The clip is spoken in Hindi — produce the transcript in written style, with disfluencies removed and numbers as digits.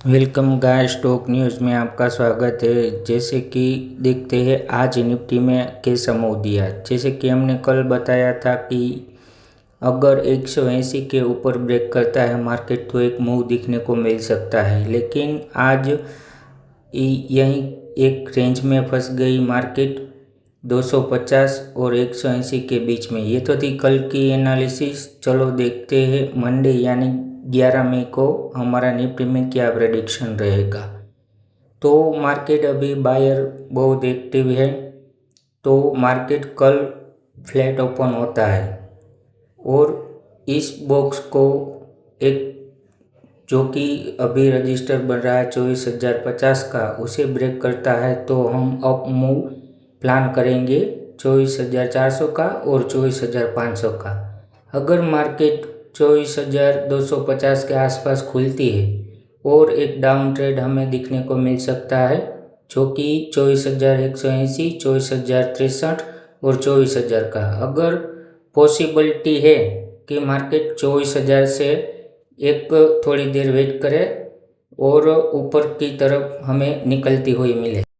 वेलकम गाइस, स्टॉक न्यूज़ में आपका स्वागत है। जैसे कि देखते हैं आज निफ्टी में कैसा मूव दिया। जैसे कि हमने कल बताया था कि अगर 180 के ऊपर ब्रेक करता है मार्केट तो एक मूव दिखने को मिल सकता है, लेकिन आज यहीं एक रेंज में फंस गई मार्केट 250 और 180 के बीच में। ये तो थी कल की एनालिसिस। चलो देखते हैं मंडे यानी 11 मई को हमारा निफ्टी में क्या प्रेडिक्शन रहेगा। तो मार्केट अभी बायर बहुत एक्टिव है, तो मार्केट कल फ्लैट ओपन होता है और इस बॉक्स को एक जो कि अभी रजिस्टर बन रहा है 24,050 का, उसे ब्रेक करता है तो हम अप मूव प्लान करेंगे 24,400 का और 24,500 का। अगर मार्केट 24,250 के आसपास खुलती है और एक डाउन ट्रेड हमें दिखने को मिल सकता है जो कि 24,180, 24,063 और 24,000 का। अगर पॉसिबिलिटी है कि मार्केट 24,000 से एक थोड़ी देर वेट करे और ऊपर की तरफ हमें निकलती हुई मिले।